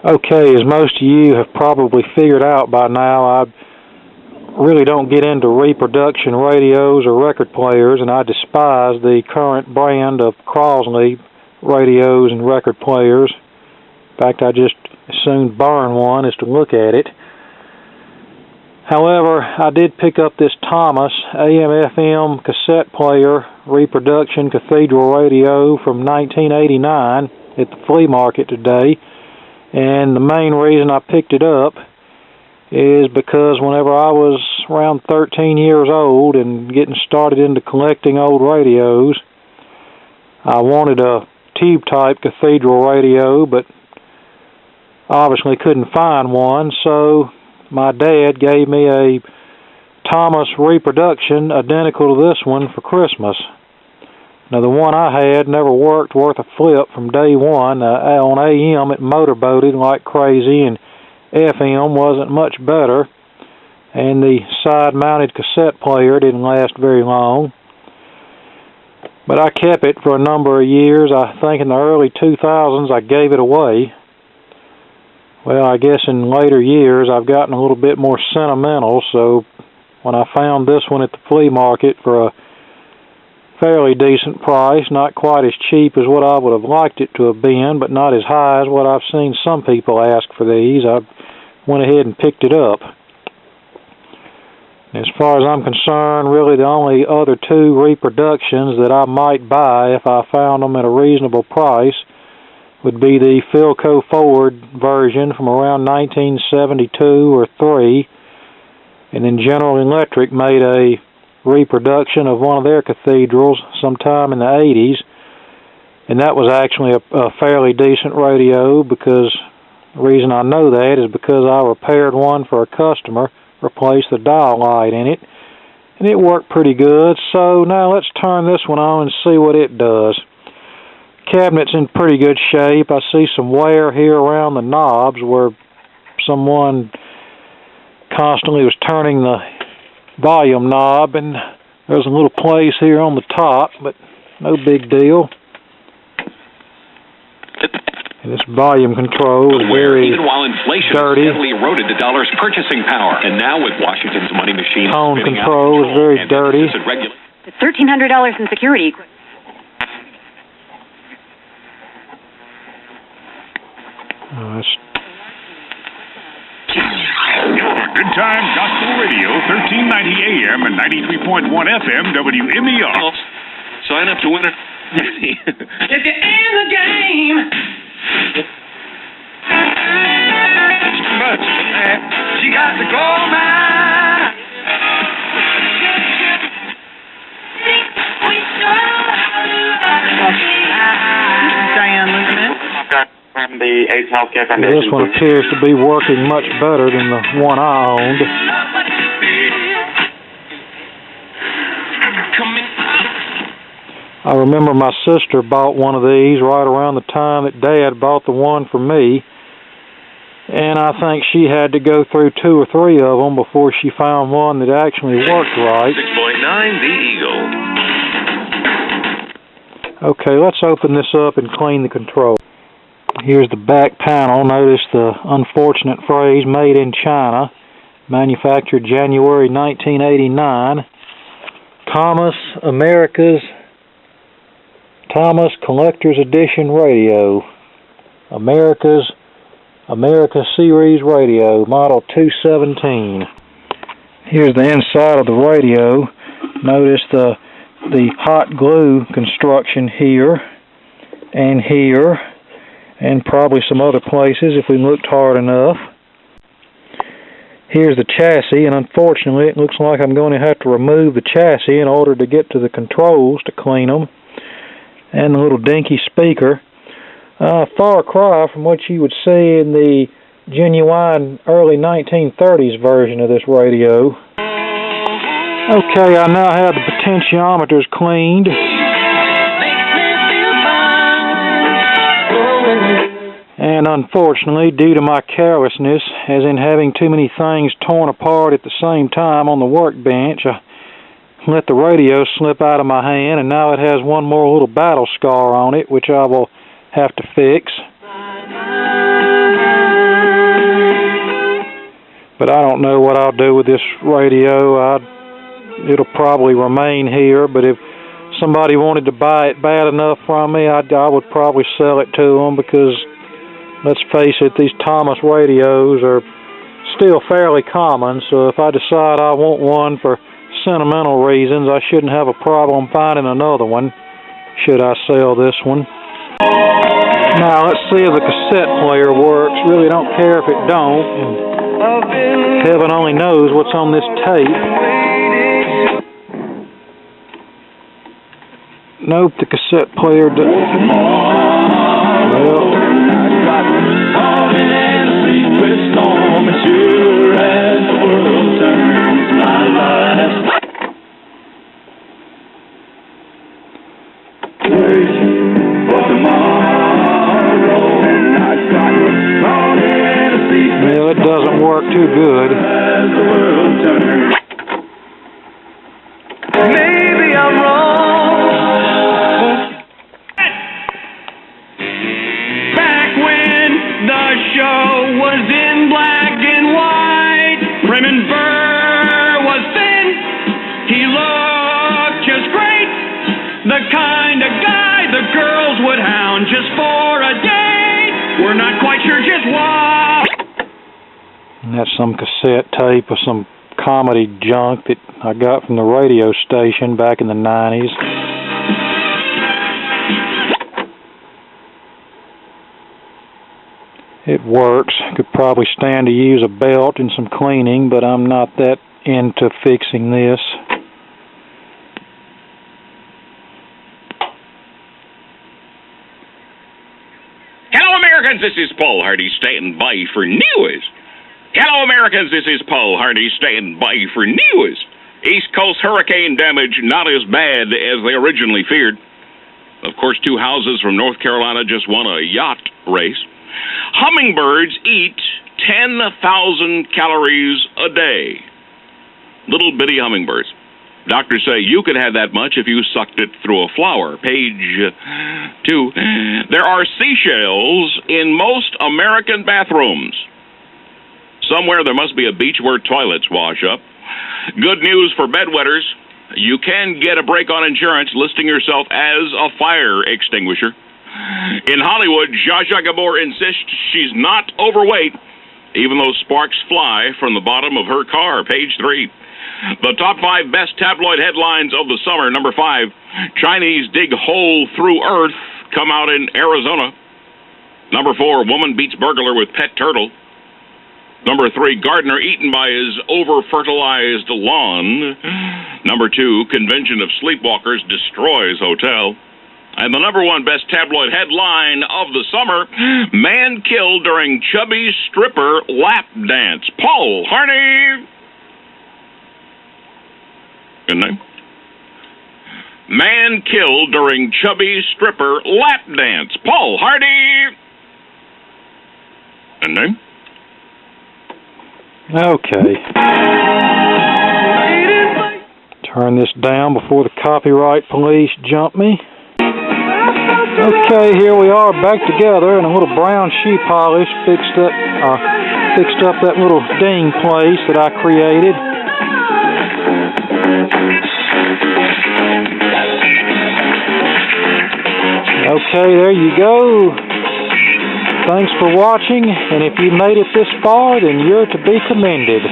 Okay, as most of you have probably figured out by now, I really don't get into reproduction radios or record players, and I despise the current brand of Crosley radios and record players. In fact, I just as soon burn one as to look at it. However, I did pick up this Thomas AM/FM cassette player reproduction cathedral radio from 1989 at the flea market today, and the main reason I picked it up is because whenever I was around 13 years old and getting started into collecting old radios, I wanted a tube-type cathedral radio, but obviously couldn't find one, so my dad gave me a Thomas reproduction identical to this one for Christmas. Now, the one I had never worked worth a flip from day one. On AM, it motorboated like crazy, and FM wasn't much better, and the side-mounted cassette player didn't last very long. But I kept it for a number of years. I think in the early 2000s I gave it away. Well, I guess in later years I've gotten a little bit more sentimental, so when I found this one at the flea market for a fairly decent price, not quite as cheap as what I would have liked it to have been, but not as high as what I've seen some people ask for these, I went ahead and picked it up. As far as I'm concerned, really the only other two reproductions that I might buy if I found them at a reasonable price would be the Philco Forward version from around 1972 or 3, and then General Electric made a reproduction of one of their cathedrals sometime in the 80s, and that was actually a fairly decent radio, because the reason I know that is because I repaired one for a customer, replaced the dial light in it, and it worked pretty good. So now let's turn this one on and see what it does. Cabinet's in pretty good shape. I see some wear here around the knobs where someone constantly was turning the volume knob, and there's a little place here on the top, but no big deal. And this volume control is very even while inflation dirty. steadily eroded the dollar's purchasing power, and now with Washington's money machine tone control is very dirty. It's $1,300 in security. Good Time Gospel Radio, 1390 AM and 93.1 FM, WMER. Sign up to win it. If you're in the game, she got the gold mine. Diane Lukeman. From the AIDS Healthcare Foundation. This one appears to be working much better than the one I owned. I remember my sister bought one of these right around the time that Dad bought the one for me, and I think she had to go through 2 or 3 of them before she found one that actually worked right. 6.9, the Eagle. Okay, let's open this up and clean the control. Here's the back panel. Notice the unfortunate phrase, made in China, manufactured January 1989. Thomas Collector's Edition Radio. America Series Radio, model 217. Here's the inside of the radio. Notice the hot glue construction here and here, and probably some other places if we looked hard enough. Here's the chassis, and unfortunately it looks like I'm going to have to remove the chassis in order to get to the controls to clean them, and the little dinky speaker. Far cry from what you would see in the genuine early 1930s version of this radio. Okay, I now have the potentiometers cleaned. And unfortunately, due to my carelessness, as in having too many things torn apart at the same time on the workbench, I let the radio slip out of my hand, and now it has one more little battle scar on it, which I will have to fix. But I don't know what I'll do with this radio. It'll probably remain here, but if somebody wanted to buy it bad enough from me, I would probably sell it to them, because let's face it, these Thomas radios are still fairly common, so if I decide I want one for sentimental reasons, I shouldn't have a problem finding another one, should I sell this one. Now let's see if the cassette player works. Really don't care if it don't, and heaven only knows what's on this tape. Nope, the cassette player doesn't. Well, it doesn't work too good. Maybe I'm wrong. Back when the show was in black and white, Raymond Burr was thin. He looked just great. The kind of guy the girls would hound just for a date. We're not quite sure just why. And that's some cassette tape of some comedy junk that I got from the radio station back in the 90s. It works. Could probably stand to use a belt and some cleaning, but I'm not that into fixing this. Hello, Americans. This is Paul Hardy standing by for news. Hello, Americans. This is Paul Hardy standing by for news. East Coast hurricane damage not as bad as they originally feared. Of course, 2 houses from North Carolina just won a yacht race. Hummingbirds eat 10,000 calories a day. Little bitty hummingbirds. Doctors say you could have that much if you sucked it through a flower. Page 2. There are seashells in most American bathrooms. Somewhere there must be a beach where toilets wash up. Good news for bedwetters. You can get a break on insurance listing yourself as a fire extinguisher. In Hollywood, Zsa Zsa Gabor insists she's not overweight, even though sparks fly from the bottom of her car. Page 3. The top 5 best tabloid headlines of the summer. Number 5, Chinese dig hole through earth, come out in Arizona. Number 4, woman beats burglar with pet turtle. Number 3, gardener eaten by his over-fertilized lawn. Number 2, convention of sleepwalkers destroys hotel. And the number 1 best tabloid headline of the summer, man killed during chubby stripper lap dance. Paul Hardy. Good name. Man killed during chubby stripper lap dance. Paul Hardy. Good name. Okay. Turn this down before the copyright police jump me. Okay, here we are back together, and a little brown shoe polish fixed up that little ding place that I created. Okay, there you go. Thanks for watching, and if you made it this far, then you're to be commended.